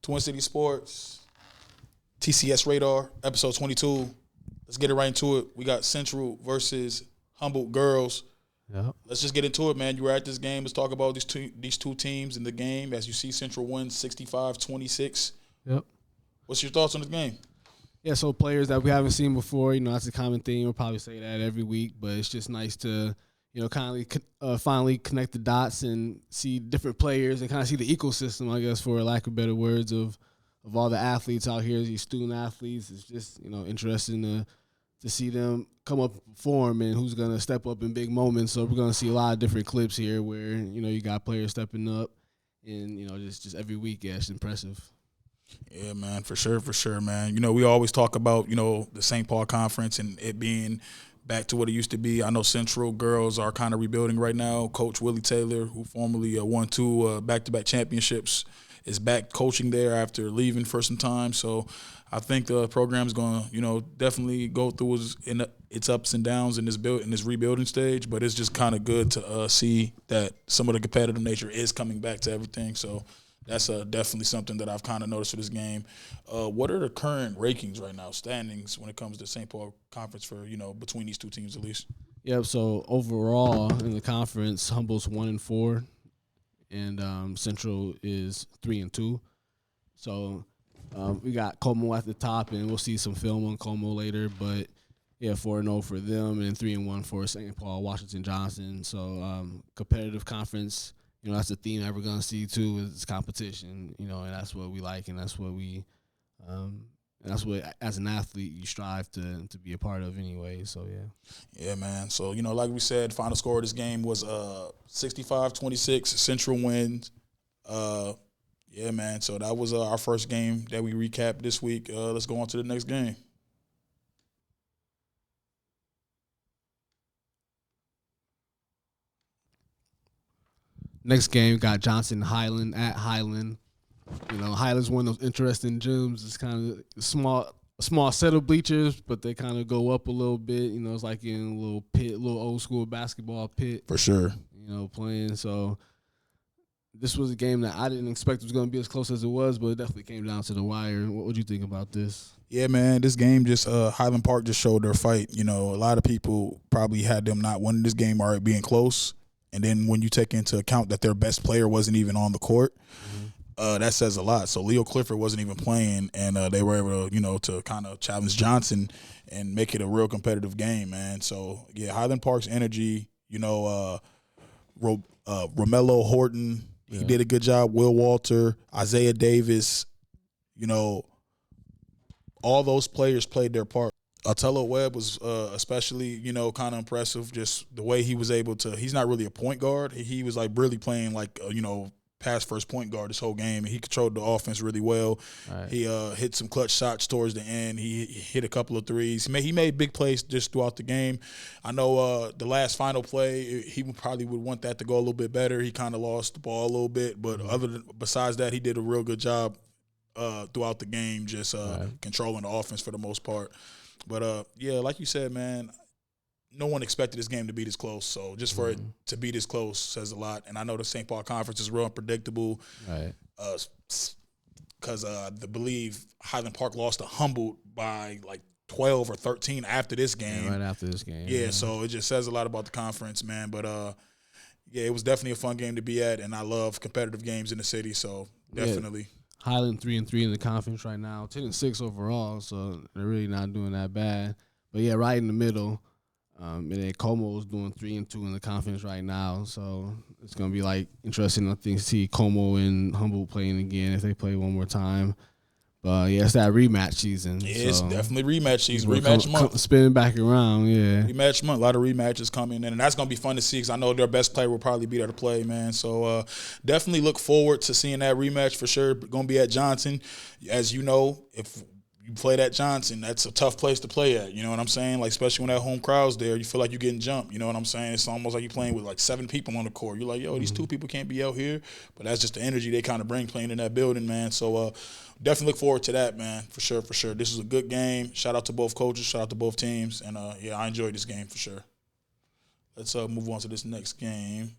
Twin City Sports, TCS Radar, episode 22. Let's get it right into it. We got Central versus Humboldt girls. Yep. Let's just get into it, man. You were at this game. Let's talk about these two teams in the game. As you see, Central wins 65-26. Yep. What's your thoughts on this game? Yeah, so players that we haven't seen before, that's a common theme. We'll probably say that every week, but it's just nice to, finally connect the dots and see different players and kind of see the ecosystem, I guess, for lack of better words, of all the athletes out here, these student athletes. It's just, interesting to see them come up and perform and who's going to step up in big moments. So we're going to see a lot of different clips here where, you got players stepping up and, just every week. Yeah, it's impressive. Yeah, man, for sure, man. We always talk about, the St. Paul Conference and it being back to what it used to be. I know Central girls are kind of rebuilding right now. Coach Willie Taylor, who formerly won 2 back-to-back championships, is back coaching there after leaving for some time. So I think the program's going to, definitely go through its ups and downs in this rebuilding stage. But it's just kind of good to see that some of the competitive nature is coming back to everything. So that's definitely something that I've kind of noticed for this game. What are the current rankings right now, standings, when it comes to St. Paul Conference for, between these two teams at least? Yep, so overall in the conference, Humboldt's 1-4, and Central is 3-2. So we got Como at the top, and we'll see some film on Como later. But, yeah, 4-0 for them and 3-1 for St. Paul, Washington Johnson. So competitive conference. That's the theme that we're going to see, too, is competition, and that's what we like, and that's what that's what, as an athlete, you strive to be a part of anyway, so, yeah. Yeah, man. So, like we said, final score of this game was 65-26, Central wins. Yeah, man, so that was our first game that we recapped this week. Let's go on to the next game. Next game, got Johnson Highland at Highland. Highland's one of those interesting gyms. It's kind of a small set of bleachers, but they kind of go up a little bit. It's like in a little pit, little old school basketball pit. For sure. Playing. So this was a game that I didn't expect was going to be as close as it was, but it definitely came down to the wire. What would you think about this? Yeah, man, this game just Highland Park just showed their fight. A lot of people probably had them not winning this game or it being close. And then when you take into account that their best player wasn't even on the court, that says a lot. So Leo Clifford wasn't even playing, and they were able to, to kind of challenge Johnson and make it a real competitive game, man. So, yeah, Highland Park's energy, Romello Horton, he did a good job. Will Walter, Isaiah Davis, all those players played their part. Otello Webb was especially, kind of impressive. Just the way he was able to – he's not really a point guard. He was, like, really playing, like, pass first point guard this whole game. And he controlled the offense really well. Right. He hit some clutch shots towards the end. He hit a couple of threes. He made big plays just throughout the game. I know the last final play, he probably would want that to go a little bit better. He kind of lost the ball a little bit. But besides that, he did a real good job throughout the game, just controlling the offense for the most part. But, yeah, like you said, man, no one expected this game to be this close. So just for it to be this close says a lot. And I know the St. Paul Conference is real unpredictable. Right. Because I believe Highland Park lost to Humboldt by like 12 or 13 after this game. Yeah, right after this game. Yeah, so it just says a lot about the conference, man. But, yeah, it was definitely a fun game to be at. And I love competitive games in the city. So definitely. Yeah. Highland 3-3 in the conference right now, 10-6 overall, so they're really not doing that bad. But yeah, right in the middle. And then Como's doing 3-2 in the conference right now, so it's gonna be like interesting, I think, to see Como and Humboldt playing again if they play one more time. But yeah, it's that rematch season. Yeah, it's definitely rematch season. Rematch month. Spinning back around, yeah. Rematch month. A lot of rematches coming in, and that's going to be fun to see because I know their best player will probably be there to play, man. So definitely look forward to seeing that rematch for sure. Going to be at Johnson. As you know, if you play at Johnson, that's a tough place to play at. You know what I'm saying? Like, especially when that home crowd's there, you feel like you're getting jumped. You know what I'm saying? It's almost like you're playing with like 7 people on the court. You're like, yo, these 2 people can't be out here. But that's just the energy they kind of bring playing in that building, man. So definitely look forward to that, man, for sure, for sure. This is a good game. Shout out to both coaches. Shout out to both teams. And, yeah, I enjoyed this game for sure. Let's move on to this next game.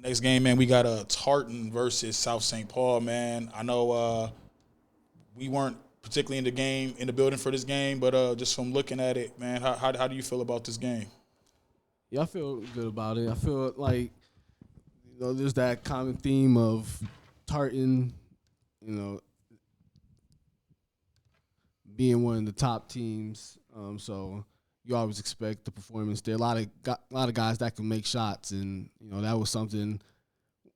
Next game, man, we got Tartan versus South St. Paul, man. I know we weren't particularly in the building for this game, but just from looking at it, man, how do you feel about this game? Yeah, I feel good about it. I feel like there's that common theme of Tartan, you know, being one of the top teams. So you always expect the performance there. A lot of guys that can make shots, and that was something.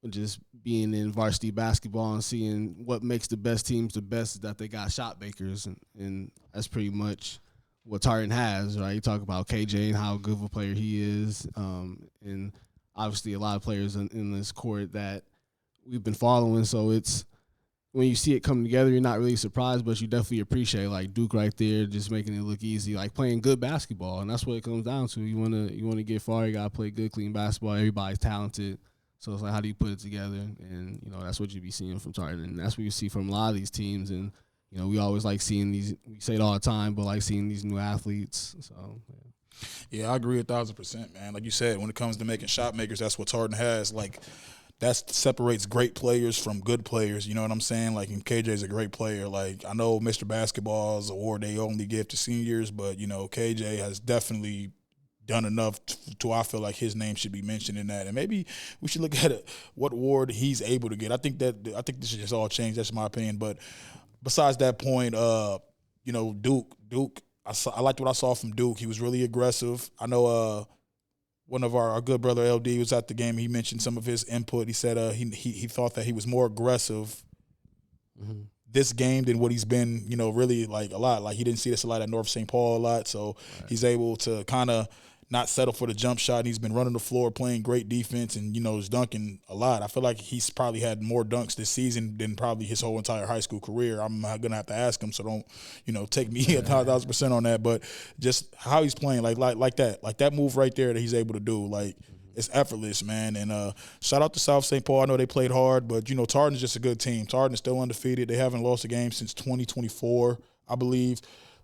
Just being in varsity basketball and seeing what makes the best teams the best is that they got shot makers, and that's pretty much what Tartan has, right? You talk about KJ and how good of a player he is, and obviously a lot of players in this court that we've been following. So it's when you see it coming together, you're not really surprised, but you definitely appreciate like Duke right there, just making it look easy, like playing good basketball, and that's what it comes down to. You wanna get far, you gotta play good, clean basketball. Everybody's talented. So it's like, how do you put it together? And, that's what you be seeing from Tartan. And that's what you see from a lot of these teams. And, we always like seeing these, we say it all the time, but like seeing these new athletes. So, Yeah, I agree 1,000%, man. Like you said, when it comes to making shot makers, that's what Tartan has. Like, that separates great players from good players. You know what I'm saying? Like, and KJ's a great player. Like, I know Mr. Basketball's award they only give to seniors, but, KJ has definitely done enough to I feel like his name should be mentioned in that, and maybe we should look at what award he's able to get. I think this should just all change. That's my opinion. But besides that point, Duke, I liked what I saw from Duke. He was really aggressive. I know one of our good brother LD was at the game. He mentioned some of his input. He said he thought that he was more aggressive this game than what he's been, really like a lot. Like he didn't see this a lot at North St. Paul a lot, so he's able to kind of not settle for the jump shot. And he's been running the floor, playing great defense, and is dunking a lot. I feel like he's probably had more dunks this season than probably his whole entire high school career. I'm gonna have to ask him, so don't take me 1,000% on that. But just how he's playing, like that move right there that he's able to do, like. It's effortless, man. And shout out to South St. Paul. I know they played hard, but, Tartan's just a good team. Tartan's still undefeated. They haven't lost a game since 2024, I believe.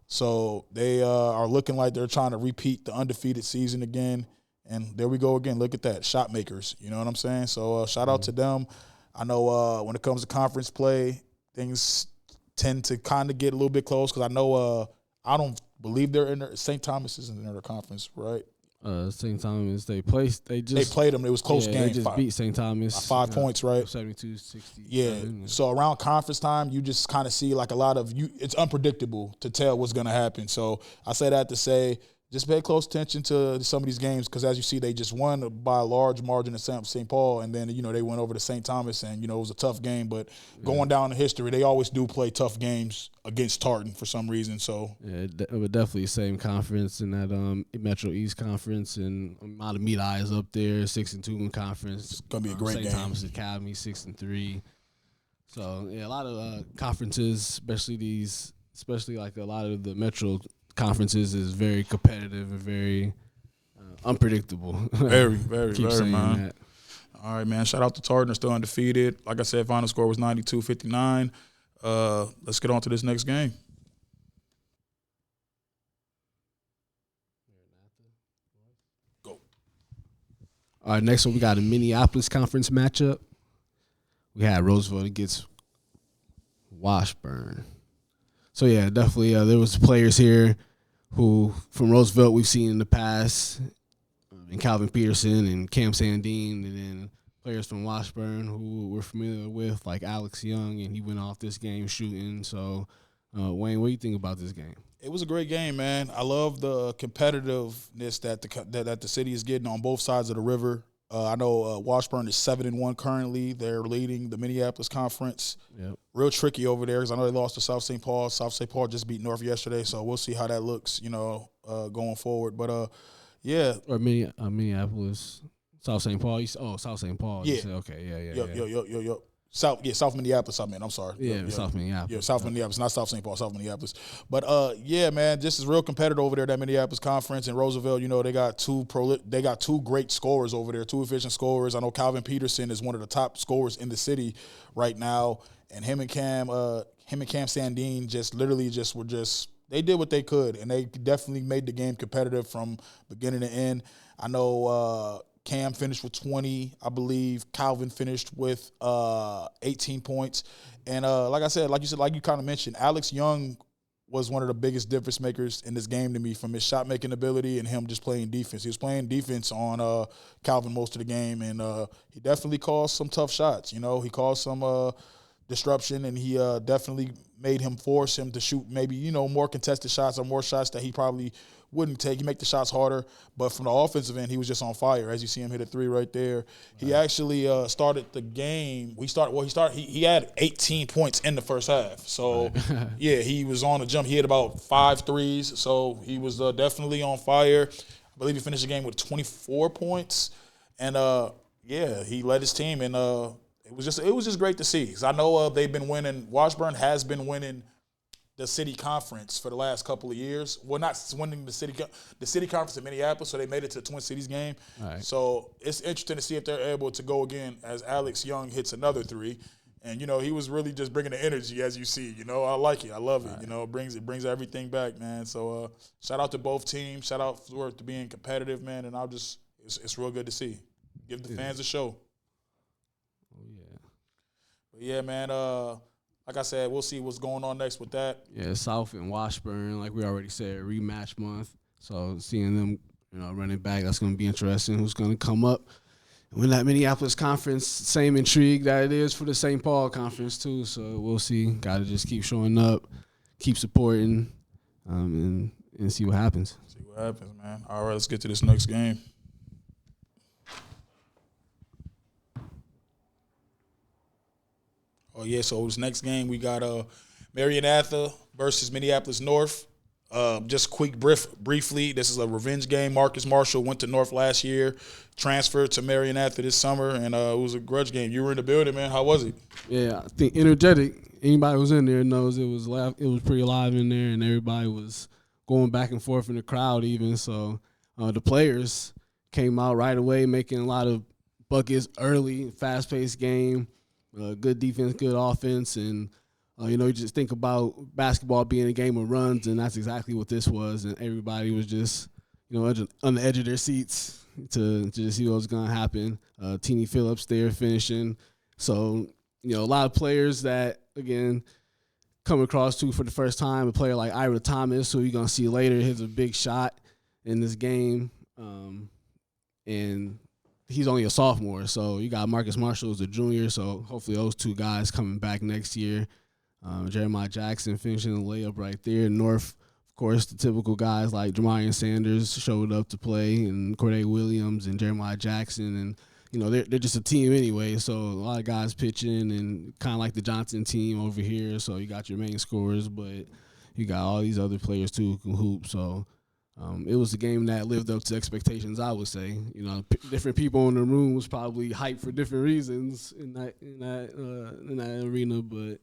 So they are looking like they're trying to repeat the undefeated season again. And there we go again. Look at that. Shot makers. You know what I'm saying? So shout out to them. I know when it comes to conference play, things tend to kind of get a little bit close because I know I don't believe they're in there. St. Thomas isn't in their conference, right? St. Thomas, they played them. It was close game. They just beat St. Thomas. 5 points, right? 72-60. Yeah. So around conference time, you just kind of see like a lot of it's unpredictable to tell what's going to happen. So I say that to say just pay close attention to some of these games because as you see, they just won by a large margin at St. Paul, and then they went over to St. Thomas, and it was a tough game. But going down in history, they always do play tough games against Tartan for some reason. So it would definitely the same conference in that Metro East Conference, and Matamidi is up there 6-2 in conference. It's gonna be a great game. St. Thomas Academy 6-3. So yeah, a lot of conferences, especially like a lot of the Metro conferences is very competitive and very unpredictable. Very, very, very, man. That. All right, man. Shout out to Tartan. They're still undefeated. Like I said, final score was 92-59. Let's get on to this next game. Go. All right, next one we got a Minneapolis conference matchup. We had Roosevelt against Washburn. So, yeah, definitely there was players here who, from Roosevelt, we've seen in the past, and Calvin Peterson and Cam Sandine, and then players from Washburn who we're familiar with, like Alex Young, and he went off this game shooting. So, Wayne, what do you think about this game? It was a great game, man. I love the competitiveness that the city is getting on both sides of the river. I know Washburn is 7-1 currently. They're leading the Minneapolis Conference. Yep. Real tricky over there because I know they lost to South St. Paul. South St. Paul just beat North yesterday, so we'll see how that looks, going forward. But, yeah. Or Minneapolis, South St. Paul. South St. Paul. Yeah. Okay, yeah. South Minneapolis, I'm sorry. South Minneapolis. Yeah, South Minneapolis, not South St. Paul, South Minneapolis. But yeah, man, this is real competitive over there, that Minneapolis Conference. And Roosevelt, they got two great scorers over there, two efficient scorers. I know Calvin Peterson is one of the top scorers in the city right now. And him and Cam Sandine they did what they could, and they definitely made the game competitive from beginning to end. I know Cam finished with 20. I believe Calvin finished with 18 points. And like I said, like you kind of mentioned, Alex Young was one of the biggest difference makers in this game to me, from his shot making ability and him just playing defense. He was playing defense on Calvin most of the game, and he definitely caused some tough shots. You know, he caused some disruption, and he definitely made him force him to shoot maybe, you know, more contested shots or more shots that he probably wouldn't take. He make the shots harder, but from the offensive end, he was just on fire. As you see him hit a three right there. He actually started the game. He had 18 points in the first half. So, yeah, he was on the jump. He hit about 5 threes, so he was definitely on fire. I believe he finished the game with 24 points. And, yeah, he led his team, and it was just great to see. Because I know they've been winning. Washburn has been winning the city conference for the last couple of years. Well, not winning the city conference in Minneapolis, so they made it to the Twin Cities game. Right. So it's interesting to see if they're able to go again as Alex Young hits another three. And, you know, he was really just bringing the energy, as you see. You know, I like it. I love it. Right. You know, it brings everything back, man. So shout out to both teams. Shout out for being competitive, man. And it's real good to see. Give the fans a show. Oh, yeah. But, yeah, man, like I said, we'll see what's going on next with that. Yeah, South and Washburn, like we already said, rematch month. So seeing them, you know, running back, that's going to be interesting. Who's going to come up and win that Minneapolis conference? Same intrigue that it is for the St. Paul conference too. So we'll see. Got to just keep showing up, keep supporting, and see what happens. See what happens, man. All right, let's get to this next game. Oh, yeah, so this next game we got Mariannatha versus Minneapolis North. Just quick briefly, this is a revenge game. Marcus Marshall went to North last year, transferred to Mariannatha this summer, and it was a grudge game. You were in the building, man. How was it? Yeah, I think energetic. Anybody who's in there knows it was pretty alive in there, and everybody was going back and forth in the crowd even. So the players came out right away, making a lot of buckets early, fast-paced game. Good defense, good offense, and you just think about basketball being a game of runs, and that's exactly what this was. And everybody was just, on the edge of their seats to just see what was going to happen. Teeny Phillips there finishing. So, a lot of players that, again, come across to for the first time. A player like Ira Thomas, who you're going to see later, hits a big shot in this game. And he's only a sophomore, so you got Marcus Marshall as a junior, so hopefully those two guys coming back next year. Jeremiah Jackson finishing the layup right there. North, of course, the typical guys like Jamarian Sanders showed up to play, and Corday Williams and Jeremiah Jackson, and they're just a team anyway, so a lot of guys pitching, and kind of like the Johnson team over here. So you got your main scorers, but you got all these other players too who can hoop, so it was a game that lived up to expectations, I would say. Different people in the room was probably hyped for different reasons in that arena, but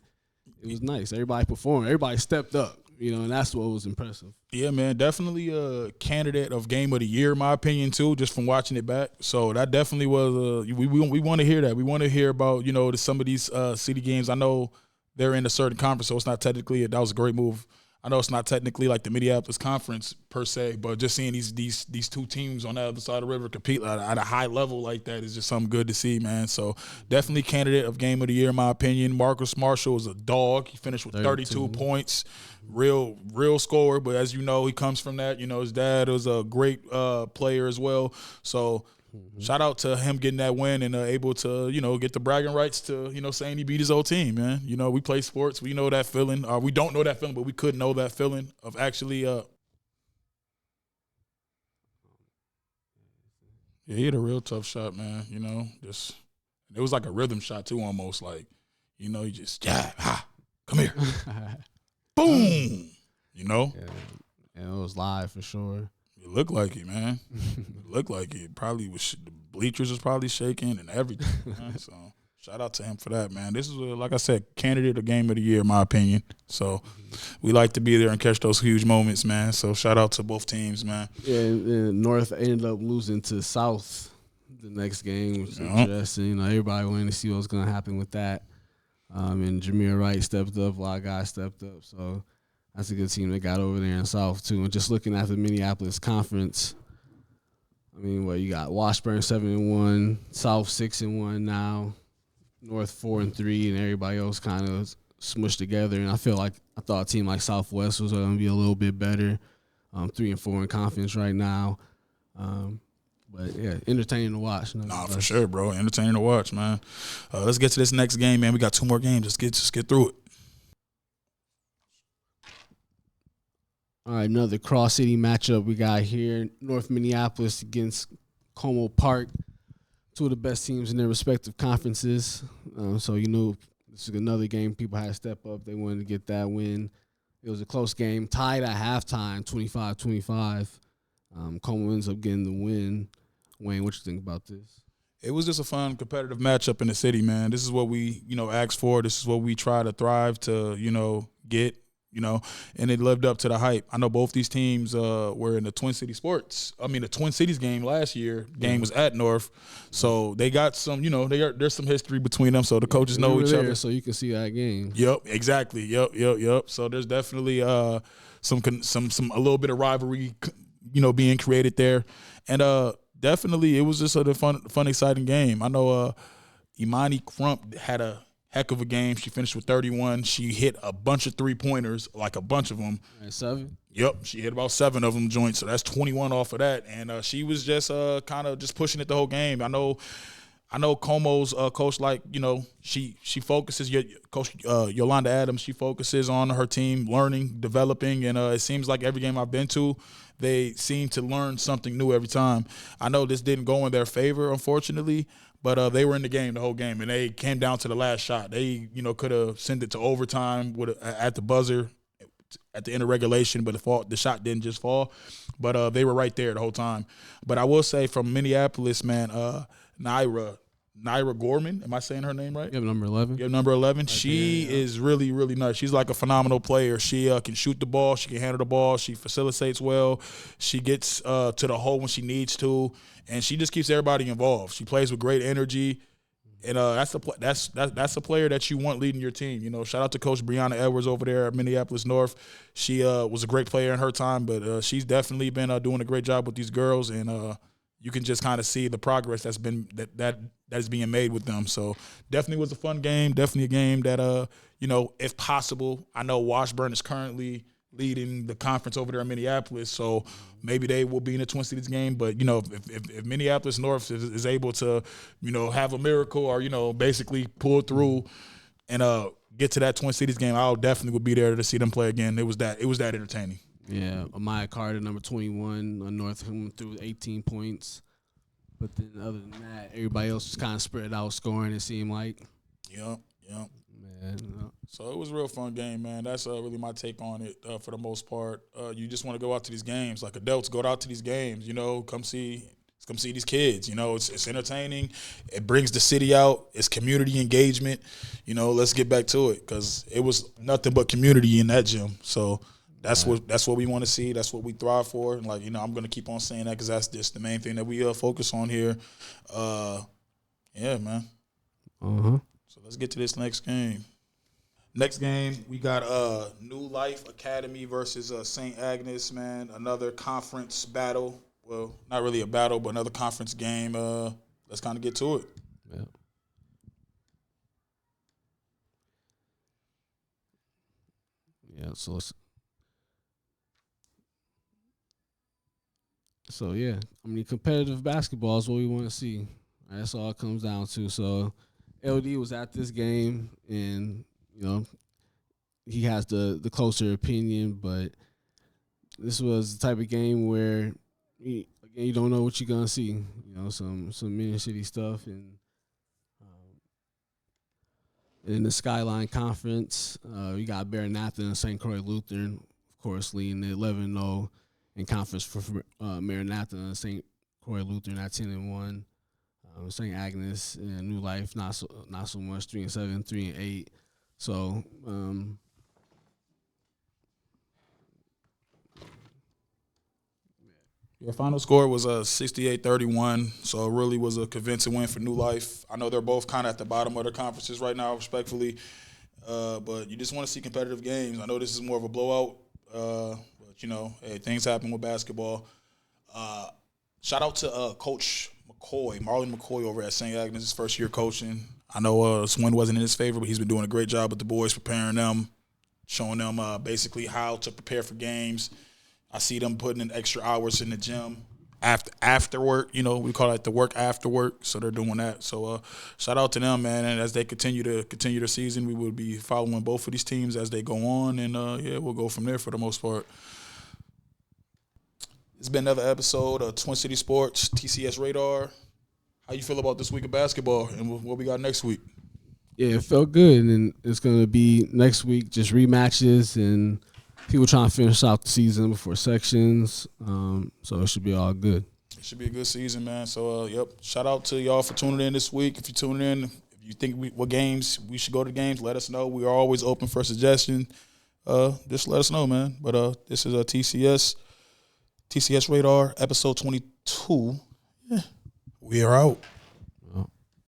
it was nice. Everybody performed. Everybody stepped up, and that's what was impressive. Yeah, man, definitely a candidate of game of the year, in my opinion, too, just from watching it back. So that definitely was we want to hear that. We want to hear about, some of these city games. I know they're in a certain conference, so it's not technically that was a great move. I know it's not technically like the Minneapolis Conference per se, but just seeing these two teams on the other side of the river compete at a high level like that is just something good to see, man. So definitely candidate of game of the year, in my opinion. Marcus Marshall is a dog. He finished with 32 points, real scorer. But as you know, he comes from that. His dad was a great player as well. So shout out to him getting that win and able to, get the bragging rights to, saying he beat his old team, man. We play sports. We know that feeling. We don't know that feeling, but we could know that feeling of actually yeah, he hit a real tough shot, man. Just it was like a rhythm shot too, almost like, you just jab, come here. Boom. Yeah, and it was live for sure. It looked like it, man. It looked like it. Probably was the bleachers was probably shaking and everything, man. So shout out to him for that, man. This is, like I said, candidate of game of the year, in my opinion. So we like to be there and catch those huge moments, man. So shout out to both teams, man. Yeah, and North ended up losing to South the next game, which is interesting. Everybody wanted to see what was going to happen with that. And Jameer Wright stepped up. A lot of guys stepped up. So that's a good team that got over there in South, too. And just looking at the Minneapolis Conference, I mean, you got Washburn 7-1, South 6-1 now, North 4-3, and everybody else kind of smushed together. And I thought a team like Southwest was going to be a little bit better, 3-4 in conference right now. But yeah, entertaining to watch. Nah, for sure, bro. Entertaining to watch, man. Let's get to this next game, man. We got 2 more games. Just get through it. All right, another cross-city matchup we got here. North Minneapolis against Como Park, 2 of the best teams in their respective conferences. So, this is another game people had to step up. They wanted to get that win. It was a close game, tied at halftime, 25-25. Como ends up getting the win. Wayne, what you think about this? It was just a fun, competitive matchup in the city, man. This is what we, asked for. This is what we try to thrive to, get, and it lived up to the hype. I know both these teams were in the Twin Cities game last year. Game was at North. So they got some, there's some history between them. So the coaches know each other. So you can see that game. Yep, exactly. Yep. So there's definitely some a little bit of rivalry, being created there. And definitely it was just a fun, exciting game. I know Imani Crump had a heck of a game. She finished with 31. She hit a bunch of 3-pointers, like a bunch of them. 7? Yep, she hit about 7 of them joints, so that's 21 off of that. And she was just kind of just pushing it the whole game. I know Como's coach, she focuses, Coach Yolanda Adams, she focuses on her team learning, developing, and it seems like every game I've been to, they seem to learn something new every time. I know this didn't go in their favor, unfortunately, but they were in the game the whole game, and they came down to the last shot. They, could have sent it to overtime at the buzzer at the end of regulation, but the shot didn't just fall. But they were right there the whole time. But I will say from Minneapolis, man, Naira Gorman, am I saying her name right? You have number 11? Yeah, number 11. Right she there, yeah. is really, really nice. She's like a phenomenal player. She can shoot the ball. She can handle the ball. She facilitates well. She gets to the hole when she needs to, and she just keeps everybody involved. She plays with great energy, and that's a player that you want leading your team. Shout out to Coach Brianna Edwards over there at Minneapolis North. She was a great player in her time, but she's definitely been doing a great job with these girls, and you can just kind of see the progress that's been that is being made with them. So definitely was a fun game. Definitely a game that if possible, I know Washburn is currently leading the conference over there in Minneapolis, so maybe they will be in the Twin Cities game. But if Minneapolis North is able to have a miracle or basically pull through and get to that Twin Cities game, I'll definitely would be there to see them play again. It was that entertaining. Yeah, Amaya Carter, number 21, on North coming through 18 points. But then other than that, everybody else was kind of spread out scoring, it seemed like. Yep. Man, So it was a real fun game, man. That's really my take on it for the most part. You just want to go out to these games. Like adults, go out to these games, come see these kids. It's entertaining. It brings the city out. It's community engagement. Let's get back to it because it was nothing but community in that gym. So that's what we want to see. That's what we thrive for. And I'm going to keep on saying that because that's just the main thing that we focus on here. Yeah, man. So let's get to this next game. Next game, we got New Life Academy versus St. Agnes, man. Another conference battle. Well, not really a battle, but another conference game. Let's kind of get to it. yeah. Yeah, So, yeah, competitive basketball is what we want to see. That's all it comes down to. So, LD was at this game, and, he has the closer opinion, but this was the type of game where, you don't know what you're going to see. Some Minnesota City stuff, and in the Skyline Conference, we got Maranatha and St. Croix Lutheran, of course, leading the 11-0 in conference for Maranatha and St. Croix Lutheran at 10-1. St. Agnes and New Life not so much 3-7, 3-8. So Your final score was 68-31, so it really was a convincing win for New Life. I know they're both kind of at the bottom of their conferences right now, respectfully, but you just want to see competitive games. I know this is more of a blowout, but hey, things happen with basketball. Shout out to Coach McCoy, Marlon McCoy over at St. Agnes, his first year coaching. I know Swin wasn't in his favor, but he's been doing a great job with the boys, preparing them, showing them basically how to prepare for games. I see them putting in extra hours in the gym after work. You know, we call it the work after work, so they're doing that. So shout out to them, man. And as they continue their season, we will be following both of these teams as they go on, and we'll go from there for the most part. It's been another episode of Twin City Sports, TCS Radar. How you feel about this week of basketball and what we got next week? Yeah, it felt good, and it's going to be next week just rematches and people trying to finish out the season before sections. So it should be all good. It should be a good season, man. So, shout out to y'all for tuning in this week. If you're tuning in, if you think what games we should go to games, let us know. We are always open for suggestions. Just let us know, man. But this is a TCS Radar, episode 22. Yeah, we are out.